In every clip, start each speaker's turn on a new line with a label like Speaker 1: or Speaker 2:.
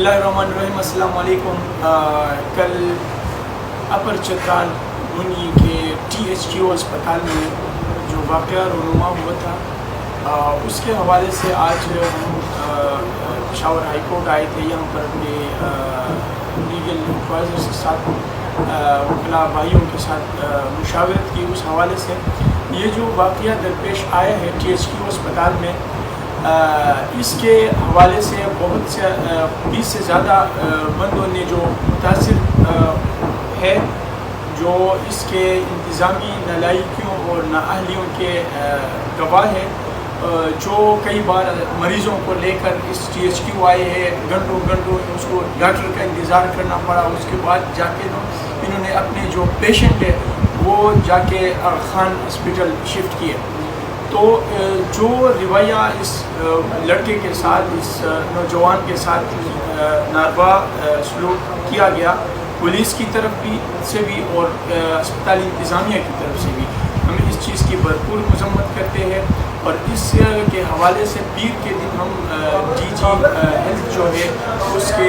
Speaker 1: बिस्मिल्लाहिर्रहमानिर्रहीम। अस्सलाम वालेकुम। कल अपर चतराल मुनी के THQ अस्पताल में जो वाक़या रूनुमा हुआ था, उसके हवाले से आज हम पेशावर हाई कोर्ट आए थे। यहाँ पर अपने लीगल एडवाइज़र के साथ, वकला भाइयों के साथ मुशावरत की। उस हवाले से ये जो वाक़या दरपेश आया है THQ अस्पताल में, इसके हवाले से बहुत से 20 से ज़्यादा बंदों ने जो मुतासिर है, जो इसके इंतज़ामी नालायकियों और नाअहलियों के गवाह है, जो कई बार मरीज़ों को लेकर इस THQ आए हैं, घंटों घंटों उसको डॉक्टर का इंतज़ार करना पड़ा। उसके बाद जाके इन्होंने अपने जो पेशेंट है वो जाके खान हॉस्पिटल शिफ्ट किए। तो जो रवैया इस लड़के के साथ, इस नौजवान के साथ नारवा सलूक किया गया, पुलिस की तरफ से भी और अस्पताल इंतज़ामिया की तरफ से भी, हम इस चीज़ की भरपूर मजम्मत करते हैं। और इस के हवाले से पीर के दिन हम DG हेल्थ जो है उसके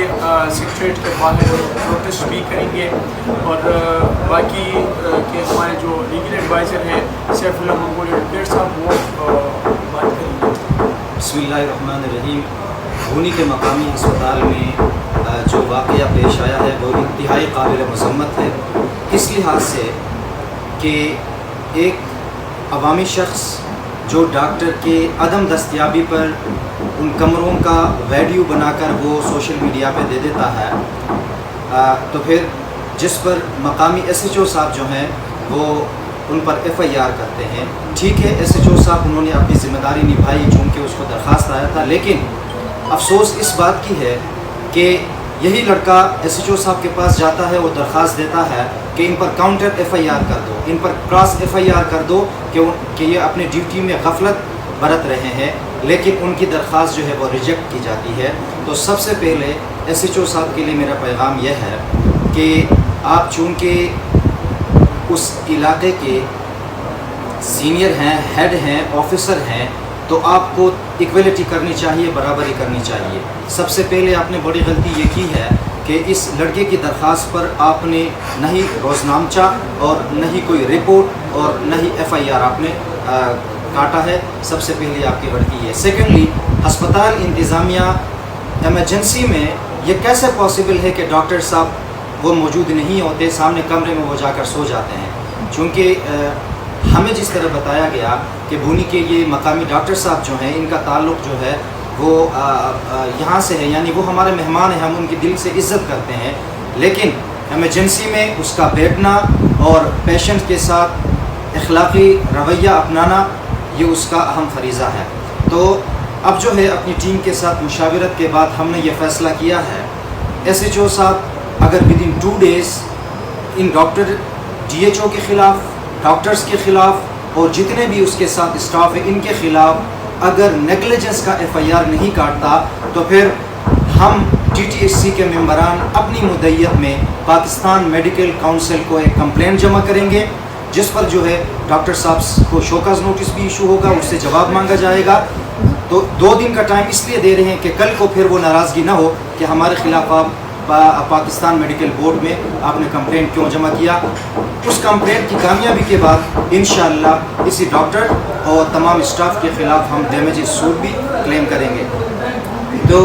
Speaker 1: सेक्रेटरीट के बाहर प्रोटेस्ट भी करेंगे। और बाकी के हमारे जो लीगल एडवाइज़र हैं सैफुल्लाह मंगोली साहब, वो बात करेंगे।
Speaker 2: बिस्मिल्लाहिर्रहमानिर्रहीम। भूनी के मकामी अस्पताल में जो वाक़या पेश आया है वो इंतहाई काबिल मज़म्मत है, इस लिहाज से कि एक अवामी शख्स जो डॉक्टर के अदम दस्तयाबी पर उन कमरों का वीडियो बनाकर वो सोशल मीडिया पे दे देता है, तो फिर जिस पर मकामी SHO साहब जो हैं वो उन पर FIR करते हैं। ठीक है, SHO साहब उन्होंने अपनी ज़िम्मेदारी निभाई चूँकि उसको दरख्वास्त आया था, लेकिन अफसोस इस बात की है कि यही लड़का SHO साहब के पास जाता है, वो दरख्वास्त देता है कि इन पर काउंटर FIR कर दो, इन पर क्रॉस FIR कर दो कि ये अपने ड्यूटी में गफलत बरत रहे हैं, लेकिन उनकी दरख्वास्त जो है वो रिजेक्ट की जाती है। तो सबसे पहले SHO साहब के लिए मेरा पैगाम यह है कि आप चूँकि उस इलाके के सीनियर हैं, हेड हैं, ऑफिसर हैं, तो आपको इक्वलिटी करनी चाहिए, बराबरी करनी चाहिए। सबसे पहले आपने बड़ी गलती ये की है कि इस लड़के की दरख्वास्त पर आपने न ही रोज़नामचा और न ही कोई रिपोर्ट और न ही FIR आपने काटा है। सबसे पहले आपकी गलती है। सेकेंडली, अस्पताल इंतज़ामिया एमरजेंसी में ये कैसे पॉसिबल है कि डॉक्टर साहब वो मौजूद नहीं होते, सामने कमरे में वो जाकर सो जाते हैं। चूँकि हमें जिस तरह बताया गया कि भूनी के ये मकामी डॉक्टर साहब जो हैं, इनका ताल्लुक़ जो है वो यहाँ से है, यानी वो हमारे मेहमान हैं, हम उनकी दिल से इज़्ज़त करते हैं, लेकिन एमरजेंसी में उसका बैठना और पेशेंट के साथ अखलाक़ी रवैया अपनाना ये उसका अहम फरीज़ा है। तो अब जो है अपनी टीम के साथ मुशावरत के बाद हमने ये फ़ैसला किया है, SHO साहब अगर within 2 days in doctor DHO के ख़िलाफ़, डॉक्टर्स के ख़िलाफ़ और जितने भी उसके साथ स्टाफ है इनके ख़िलाफ़ अगर नेगलिजेंस का FIR नहीं काटता, तो फिर हम TTHC के मेंबरान अपनी मुद्दत में पाकिस्तान मेडिकल काउंसिल को एक कंप्लेंट जमा करेंगे, जिस पर जो है डॉक्टर साहब को शोकाज नोटिस भी इशू होगा, उससे जवाब मांगा जाएगा। तो 2 दिन का टाइम इसलिए दे रहे हैं कि कल को फिर वो नाराज़गी ना हो कि हमारे ख़िलाफ़ आप पाकिस्तान मेडिकल बोर्ड में आपने कंप्लेंट क्यों जमा किया। उस कंप्लेंट की कामयाबी के बाद इंशाअल्लाह इसी डॉक्टर और तमाम स्टाफ के ख़िलाफ़ हम डैमेजेस सूट भी क्लेम करेंगे। तो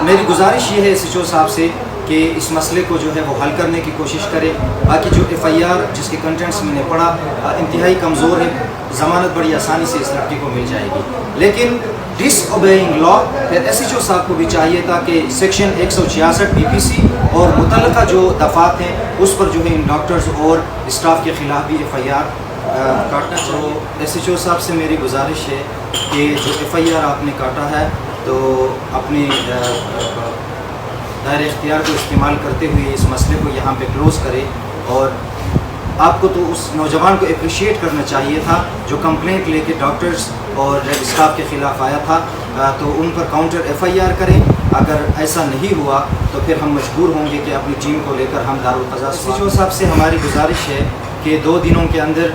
Speaker 2: मेरी गुजारिश ये है SHO साहब से कि इस मसले को जो है वो हल करने की कोशिश करें। बाकी जो FIR जिसके कंटेंट्स मैंने पढ़ा इंतहाई कमज़ोर है, ज़मानत बड़ी आसानी से इस लड़के को मिल जाएगी, लेकिन डिसओबेइंग लॉ, SHO साहब को भी चाहिए था कि सेक्शन 166 BPC और मुतल्लका जो दफ़ात हैं उस पर जो है इन डॉक्टर्स और स्टाफ के ख़िलाफ़ भी FIR काटना चाहिए। SHO साहब से मेरी गुजारिश है कि जो FIR आपने काटा है तो अपने दायरे इख्तियार को इस्तेमाल करते हुए इस मसले को यहाँ पे क्लोज़ करें। और आपको तो उस नौजवान को अप्रिशिएट करना चाहिए था जो कंप्लेंट लेके डॉक्टर्स और स्टाफ के ख़िलाफ़ आया था, तो उन पर काउंटर FIR करें। अगर ऐसा नहीं हुआ तो फिर हम मजबूर होंगे कि अपनी टीम को लेकर हम दारुल क़ज़ा। SHO साहब से हमारी गुजारिश है कि 2 दिनों के अंदर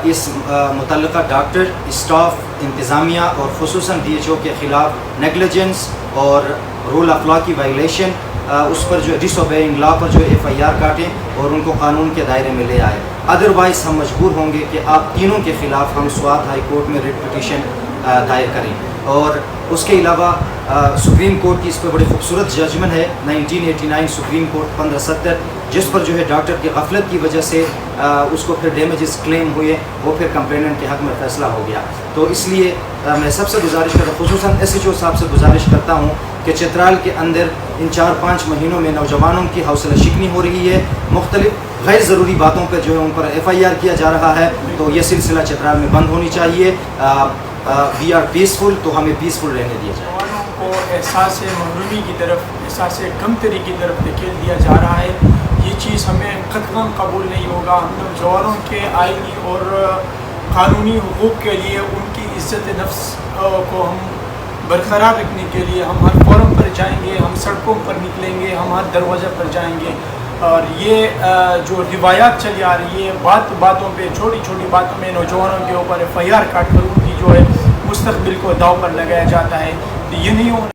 Speaker 2: इस मुतल्लिका डॉक्टर, स्टाफ, इंतज़ामिया और ख़ुसूसन DHO के ख़िलाफ़ नेगलिजेंस और رول آف لا کی وائلیشن اس پر جو ڈس اوبیئنگ لا پر جو FIR کاٹیں اور ان کو قانون کے دائرے میں لے آئے. ادروائز ہم مجبور ہوں گے کہ آپ تینوں کے خلاف ہم سوات ہائی کورٹ میں ریٹ پٹیشن دائر کریں. اور اس کے علاوہ سپریم کورٹ کی اس پہ بڑی خوبصورت ججمنٹ ہے 1989 سپریم کورٹ 1570 جس پر جو ہے ڈاکٹر کی غفلت کی وجہ سے اس کو پھر ڈیمیجز کلیم ہوئے, وہ پھر کمپلیننٹ کے حق میں فیصلہ ہو گیا. تو اس لیے میں سب سے گزارش کرتا ہوں, خصوصاً SHO صاحب سے گزارش کرتا ہوں کہ چترال کے اندر ان 4-5 مہینوں میں نوجوانوں کی حوصلہ شکنی ہو رہی ہے, مختلف غیر ضروری باتوں پہ جو ہے ان پر FIR کیا جا رہا ہے. تو یہ سلسلہ چترال میں بند ہونی چاہیے. وی آر پیسفل, تو ہمیں پیسفل رہنے دیا جائے.
Speaker 1: نوجوانوں کو احساس محرومی کی طرف, احساس کمتری کی طرف دھکیل دیا جا رہا ہے. یہ چیز ہمیں قطعاً قبول نہیں ہوگا. ہم نوجوانوں کے آئینی اور قانونی حقوق کے لیے, ان کی عزت نفس کو ہم برقرار رکھنے کے لیے ہم ہر فورم پر جائیں گے, ہم سڑکوں پر نکلیں گے, ہم ہر دروازہ پر جائیں گے. اور یہ جو روایات چلی آ رہی ہے, باتوں پہ, چھوٹی چھوٹی باتوں میں نوجوانوں کے اوپر FIR کاٹ کر ان کی جو ہے مستقبل کو داؤ پر لگایا جاتا ہے, یہ نہیں ہونا.